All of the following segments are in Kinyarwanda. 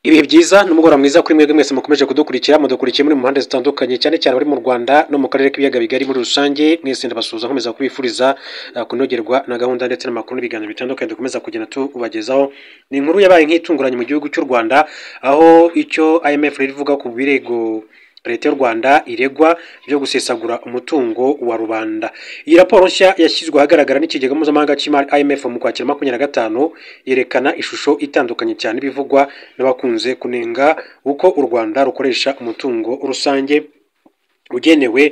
Ibihe byiza n'umugoroba mwiza kuri mwebwe mwese mukomeje kudukurikiye muri mu mpande zitandukanye cyane cyane bari mu Rwanda no mu karere k'ibiyaga bigari muri rusange. Mwese ndabasuhuza nkomeza kubifuriza kunogerwa na gahunda ndetse n'amakuru n'ibiganiro bitandukanye dukomeza kugenda tubagezaho. Ni inkuru yabaye nk'itunguranye mu gihugu cy'u Rwanda, aho icyo IMF rivuga ku birego leta y'u Rwanda iregwa byo gusesagura umutungo wa rubanda. Iyi raporo nshya yashyizwe ahagaragara n'ikigega mpuzamahanga cy'imari IMF mu Ukwakira 2025 yerekana ishusho itandukanye cyane bivugwa n'abakunze kunenga uko u Rwanda rukoresha umutungo rusange ugenewe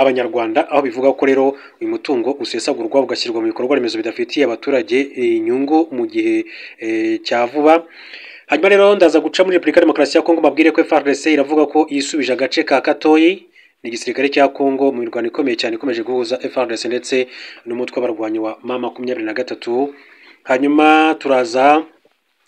abanyarwanda, aho bivuga ko rero uyu mutungo usesagurwa ugashyirwa mu bikorwa remezo bidafitiye abaturage inyungu mu gihe cya vuba. Hanyuma rero ndaza guca muri Repubulika ya Demokarasi ya Kongo mabwire ko FARDC iravuga ko yisubije agace ka Katoyi. Ni igisirikare cya Kongo mu mirwano ikomeye cyane ikomeje guhuza FARDC ndetse n'umutwe w'abarwanyi wa M23. Hanyuma turaza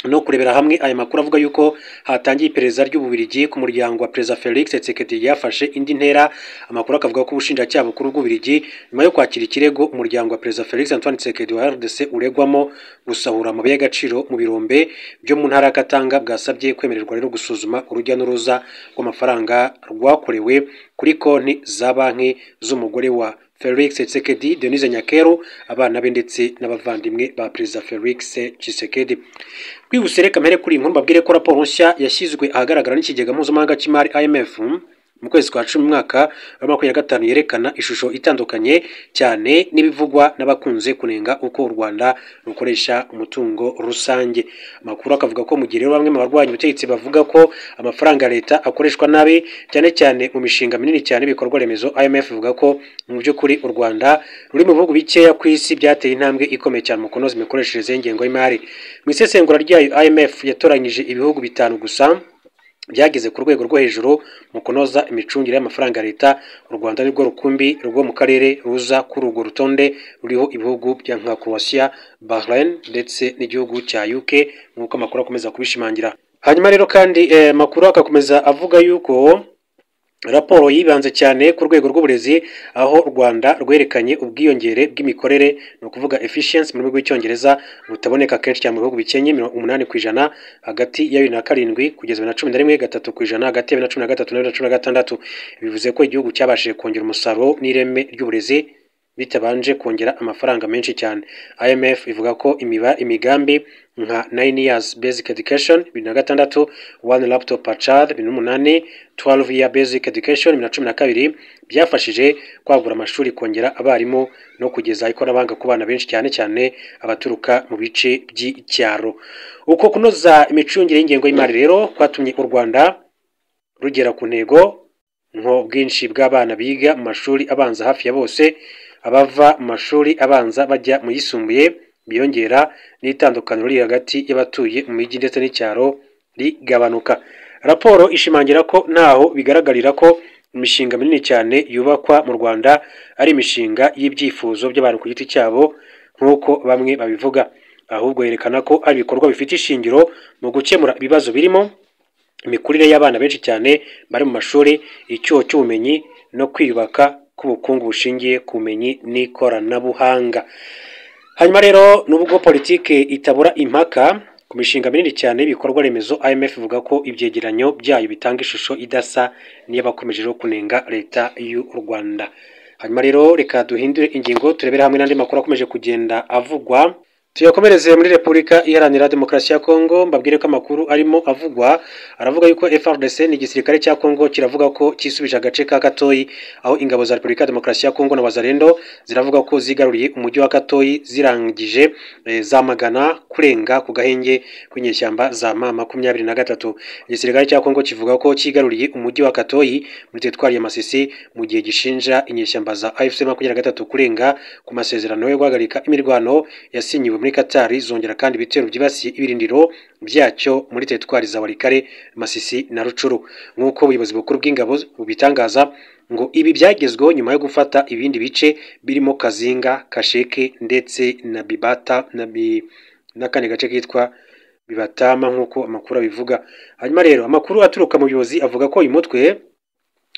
no kurebera hamwe aya makuru avuga yuko hatangiye iperereza ry'Ububiligi ku muryango wa Perezida Felix Tshisekedi yafashe indi ntera. Amakuru akavuga ko ubushinjacyaha bukuru bw'Ububiligi nyuma yo kwakira ikirego umuryango wa Perezida Felix Antoine Tshisekedi wa RDC uregwamo gusahura amabuye y'agaciro mu birombe byo mu ntara ya Katanga bwasabye kwemererwa rero gusuzuma urujya n'uruza rw'amafaranga rwakorewe kuri konti za banki z'umugore wa Felix Tshisekedi, Denise Nyakero, abana be ndetse n'abavandimwe ba Perezida Felix Tshisekedi. Kwihuse reka mpere kuri inkuru mbabwire ko raporo nshya yashyizwe ahagaragara n'ikigega mpuzamahanga cy'imari IMF mu kwezi kwa 10 mwaka wa 2025 yerekana ishusho itandukanye cyane n'ibivugwa n'abakunze kunenga uko u Rwanda rukoresha umutungo rusange. Amakuru akavuga ko mu gihe rero bamwe mu barwanyi ubutegetsi bavuga ko amafaranga leta akoreshwa nabi cyane cyane mu mishinga minini cyane ibikorwa remezo, IMF ivuga ko mu by'ukuri u Rwanda ruri mu bihugu bikeya ku isi byateye intambwe ikomeye cyane mu kunoza imikoreshereze y'ingengo y'imari. Mu isesengura ryayo IMF yatoranyije ibihugu 5 gusa byageze ku rwego rwo hejuru mu kunoza imicungire y'amafaranga leta. U Rwanda nirwo rukumbi rwo mu karere ruza kuri urwo rutonde ruriho ibihugu bya nka Croatia, Bahrain ndetse n'igihugu cya UK nk'uko amakuru akomeza kubishimangira. Hanyuma rero kandi makuru akakomeza avuga yuko raporo yibanze cyane ku rwego rw'uburezi, aho u Rwanda rwerekanye ubwiyongere bw'imikorere, no kuvuga efficiency mu rwego rw'icyongereza, butaboneka kenshi cyane mu bihugu bikenye 8% hagati ya 2007 kugeza 2011, 3% hagati ya 2013 na 2016. Bivuze ko igihugu cyabashije kongera umusaruro n'ireme ry'uburezi bitabanje kongera amafaranga menshi cyane. IMF ivuga ko imigambi nka 9 years basic education 2006, 1 laptop per child 2008, 12 year basic education 2012 byafashije kwagura amashuri, kongera abarimu no kugeza ikoranabuhanga ku bana benshi cyane cyane abaturuka mu bice by'icyaro. Uko kunoza imicungire y'ingengo y'imari rero kwatumye u Rwanda rugera ku ntego nko bwinshi bw'abana biga mu mashuri abanza hafi ya bose, abava mu mashuri abanza bajya mu yisumbuye biyongera, n'itandukaniro riri hagati y'abatuye mu mijyi ndetse n'icyaro rigabanuka. Raporo ishimangira ko ntaho bigaragarira ko imishinga minini cyane yubakwa mu Rwanda ari imishinga y'ibyifuzo by'abantu ku giti cyabo nk'uko bamwe babivuga, ahubwo yerekana ko ari ibikorwa bifite ishingiro mu gukemura ibibazo birimo imikurire y'abana benshi cyane bari mu mashuri, icyuho cy'ubumenyi no kwiyubaka k'ubukungu bushingiye ku bumenyi n'ikoranabuhanga. Hanyuma rero nubwo politike itabura impaka ku mishinga minini cyane ibikorwa remezo, IMF ivuga ko ibyegeranyo byayo bitanga ishusho idasa n'iy'abakomeje kunenga leta y'u Rwanda. Hanyuma rero reka duhindure ingingo turebera hamwe n'andi makuru akomeje kugenda avugwa. Tuyakomereze muri Repubulika Iharanira Demokarasi ya Kongo, mbabwire ko amakuru arimo avugwa aravuga yuko FARDC ni igisirikare cya Kongo kiravuga ko kisubije agace ka Katoyi, aho ingabo za Repubulika ya Demokarasi ya Kongo na Wazalendo ziravuga ko zigaruriye umujyi wa Katoyi zirangije zamagana kurenga ku gahenge kw'inyeshyamba za M23. Igisirikare cya Kongo kivuga ko kigaruriye umujyi wa Katoyi muri teritwari ya Masisi mu gihe gishinja inyeshyamba za AFC 23 kurenga ku masezerano yo guhagarika imirwano yasinyiwe muri Katari, zongera kandi ibitero byibasiye ibirindiro byacyo muri teritwari za Walikare, Masisi na Rucuru. Nk'uko ubuyobozi bukuru bw'ingabo bubitangaza, ngo ibi byagezweho nyuma yo gufata ibindi bice birimo Kazinga, Kasheke ndetse na Bibata n'akandi gace kitwa Bibatama nk'uko amakuru abivuga. Hanyuma rero amakuru aturuka mu buyobozi avuga ko uyu mutwe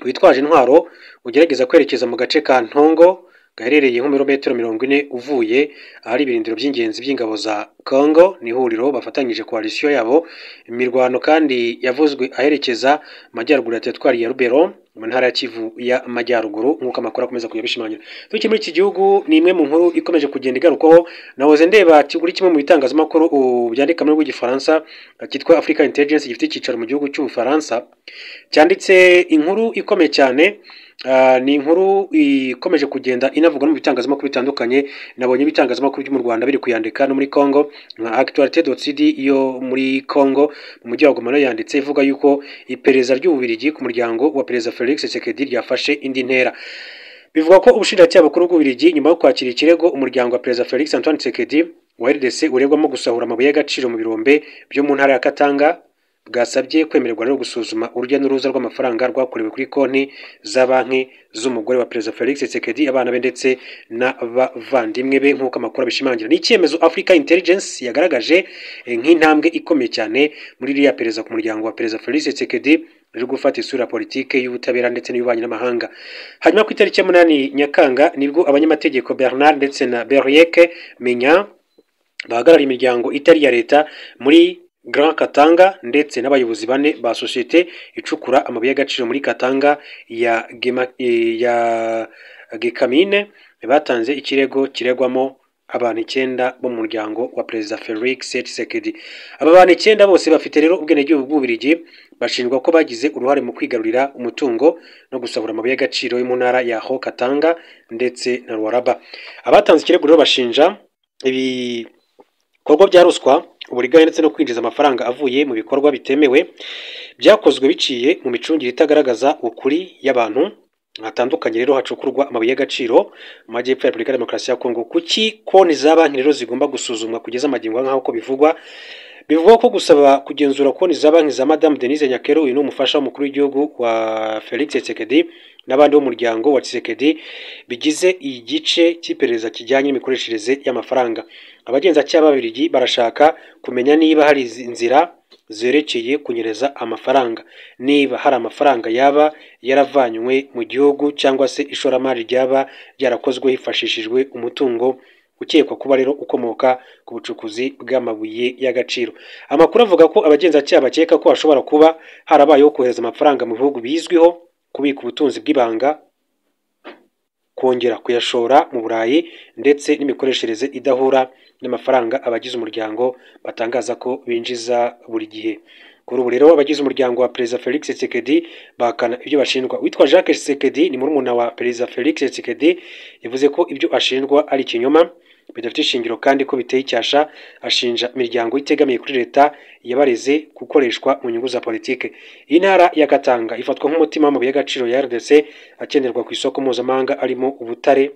witwaje intwaro ugerageza kwerekeza mu gace ka Ntongo gaherereye nko metero 40 uvuye ahari ibirindiro by'ingenzi by'ingabo za Congo ni ihuriro bafatanyije koalisiyo yabo. Imirwano kandi yavuzwe aherekeza amajyaruguru ya teritwari ya Rubero mu ntara ya Kivu y'Amajyaruguru nk'uko amakuru akomeza kujya bishimangira. Tuki muri iki gihugu ni imwe mu nkuru ikomeje kugenda igarukaho. Nahoze ndeba kuri kimwe mu bitangazamakuru byandika mu rw'igifaransa cyitwa Africa Intelligence gifite icyicaro mu gihugu cy'Ubufaransa, cyanditse inkuru ikomeye cyane. Ni inkuru ikomeje kugenda inavugwa mu bitangazamakuru bitandukanye. Nabonye ibitangazamakuru byo mu Rwanda biri kuyandika no muri Congo nka Actualité.cd yo muri Congo mu mujyi wa Goma yanditse ivuga yuko iperereza ry'Ububiligi ku muryango wa Perezida Felix Tshisekedi ryafashe indi ntera. Bivuga ko ubushinjacyaha bukuru bw'Ububiligi nyuma yo kwakira ikirego umuryango wa Perezida Felix Antoine Tshisekedi wa RDC uregwamo gusahura amabuye y'agaciro mu birombe byo mu ntara ya Katanga bwasabye kwemererwa no gusuzuma urujya n'uruza rw'amafaranga rwakorewe kuri konti za banki z'umugore wa Perezida Felix Tshisekedi, abana be ndetse n'abavandimwe be nk'uko amakuru abishimangira. Ni icyemezo Africa Intelligence yagaragaje nk'intambwe ikomeye cyane muri iriya pereza ku muryango wa Perezida Felix Tshisekedi riri gufata isura politike y'ubutabera ndetse n'iy'ububanyi n'amahanga. Hanyuma ku itariki ya 8 Nyakanga nibwo abanyamategeko Bernard ndetse na Berieke Menya bahagarariye imiryango itari ya leta muri Grand Katanga ndetse n'abayobozi bane ba societe icukura amabuye y'agaciro muri Katanga ya Gekamine batanze ikirego kiregwamo abantu 9 bo mu muryango wa Perezida Felix Tshisekedi. Aba bantu 9 bose bafite rero ubwenegihugu bw'Ububiligi, bashinjwa ko bagize uruhare mu kwigarurira umutungo no gusahura amabuye y'agaciro yo mu ntara ya Katanga ndetse na Luaraba. Abatanze ikirego rero bashinja ibikorwa bya ruswa, uburiganya ndetse no kwinjiza amafaranga avuye mu bikorwa bitemewe byakozwe biciye mu micungire itagaragaza ukuri y'abantu hatandukanye. Rero hacukurwa amabuye y'agaciro mu majyepfo ya Repubulika ya Demokarasi ya Kongo. Kuki konti za banki rero zigomba gusuzumwa kugeza amagingo nk'aho ko bivugwa ko gusaba kugenzura konti za banki za Madame Denise Nyakero, uyu ni umufasha w'umukuru w'igihugu wa Felix Tshisekedi n'abandi bo mu muryango wa Tshisekedi, bigize igice cy'iperereza kijyanye n'imikoreshereze y'amafaranga. Abagenzacyaha b'Ababiligi barashaka kumenya niba hari inzira zerekeye kunyereza amafaranga, niba hari amafaranga yaba yaravanywe mu gihugu cyangwa se ishoramari ryaba ryarakozwe hifashishijwe umutungo ukekwa kuba rero ukomoka ku bucukuzi bw'amabuye y'agaciro. Amakuru avuga ko abagenzacyaha bakeka ko hashobora kuba harabayeho kohereza amafaranga mu bihugu bizwiho kubika ubutunzi bw'ibanga, kongera kuyashora mu Burayi ndetse n'imikoreshereze idahura n'amafaranga abagize umuryango batangaza ko binjiza buri gihe. Kuri ubu rero abagize umuryango wa Perezida Felix Tshisekedi bakana ibyo bashinjwa. Witwa Jacques Tshisekedi ni murumuna wa Perezida Felix Tshisekedi, yavuze ko ibyo ashinjwa ari ikinyoma bidafite ishingiro kandi ko biteye icyasha. Ashinja imiryango itegamiye kuri leta yabareze gukoreshwa mu nyungu za politike. Iyi ntara ya Katanga ifatwa nk'umutima w'amabuye y'agaciro ya RDC akenerwa ku isoko mpuzamahanga arimo ubutare,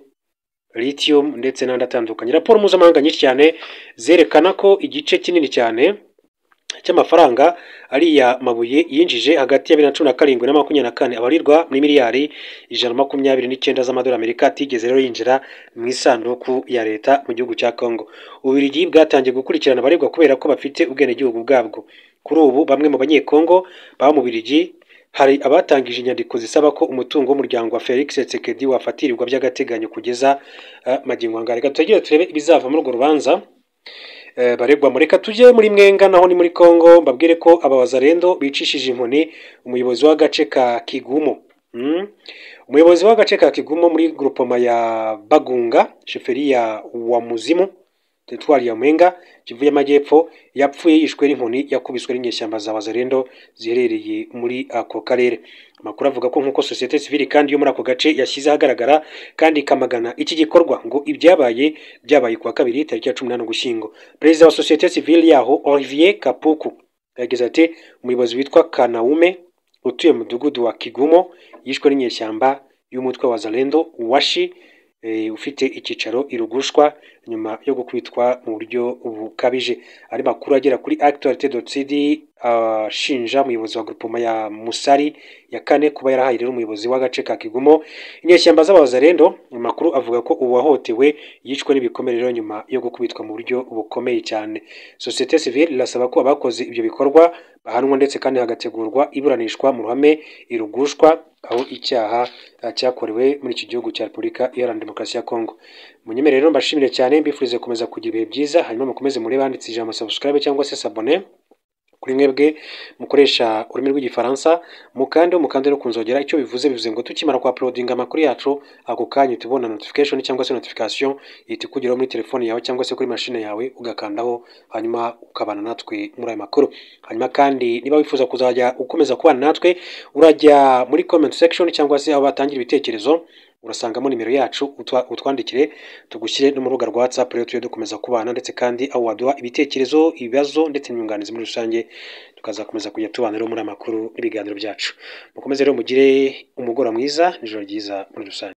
lithium ndetse n'andi atandukanye. Raporo mpuzamahanga nyinshi cyane zerekana ko igice kinini cyane cy'amafaranga ari ya mabuye yinjije hagati ya 2017 na 2024 abarirwa muri miliyari 129 z'amadolari Amerika atigeze rero yinjira mu isanduku ya leta mu gihugu cya Congo. Ububiligi bwatangiye gukurikirana abaregwa kubera ko bafite ubwenegihugu bwabwo. Kuri ubu bamwe mu banyekongo baba mu Bubiligi hari abatangije inyandiko zisaba ko umutungo w'umuryango wa Felix Tshisekedi wafatirirwa by'agateganyo kugeza magingo angana. Reka tugire turebe ibizava muri urwo rubanza baregwa. Mureka tujye muri Mwenga naho ni muri Congo, mbabwire ko abawazarendo bicishije inkoni umuyobozi w'agace ka Kigumo. Umuyobozi w'agace ka Kigumo muri groupement ya Bagunga, sheferi ya Wamuzimu, teritwari ya Mwenga, Kivu y'Amajyepfo, yapfuye yishwe n'inkoni yakubiswe n'inyeshyamba za wazarendo ziherereye muri ako karere. Amakuru avuga ko nk'uko societe civile kandi yo muri ako gace yashyize ahagaragara kandi ikamagana iki gikorwa ngo ibyabaye kuwa kabiri tariki ya 18 Ugushyingo. Perezida wa societe civile yaho Olivier Kapuku yagize ati umuyobozi witwa Kanaume utuye mu mudugudu wa Kigumo yishwe n'inyeshyamba y'umutwe wa wazarendo washi ufite icyicaro irugushwa nyuma yo gukwitwa mu buryo bukabije. Ari makuru agera kuri Actualité.cd ashinja umuyobozi wa groupement ya Musari ya kane kuba yarahaye rero umuyobozi w'agace ka Kigumo inyeshyamba z'abawazarendo. Amakuru avuga ko uwahotewe yicwe n'ibikomere rero nyuma yo gukubitwa mu buryo bukomeye cyane. Societe civile irasaba ko abakoze ibyo bikorwa bahanwa ndetse kandi hagategurwa iburanishwa mu ruhame irugushwa aho icyaha cyakorewe muri iki gihugu cya Repubulika Iharanira Demokarasi ya Kongo. Munyemere rero mbashimire cyane mbifurize komeza kugira ibihe byiza, hanyuma mukomeze murebe handitse ijambo subscribe cyangwa se s'abonner kuri mwebwe mukoresha ururimi rw'igifaransa, mukande no kunzogera. Icyo bivuze ngo tukimara kwa uploadinga amakuru yacu ako kanya tubona notification cyangwa se notification ihita ikugeraho muri telefone yawe cyangwa se kuri mashine yawe, ugakandaho hanyuma ukabana natwe muri aya makuru. Hanyuma kandi niba wifuza kuzajya ukomeza kubana natwe, urajya muri comment section cyangwa se aho batangira ibitekerezo, urasangamo nimero yacu, utwandikire tugushyire no mu rubuga rwa WhatsApp rero tujye dukomeza kubana, ndetse kandi aho waduha ibitekerezo, ibibazo ndetse n'inyunganizi muri rusange, tukazakomeza kujya tubana rero muri amakuru n'ibiganiro byacu. Mukomeze rero mugire umugoroba mwiza n'ijoro ryiza muri rusange.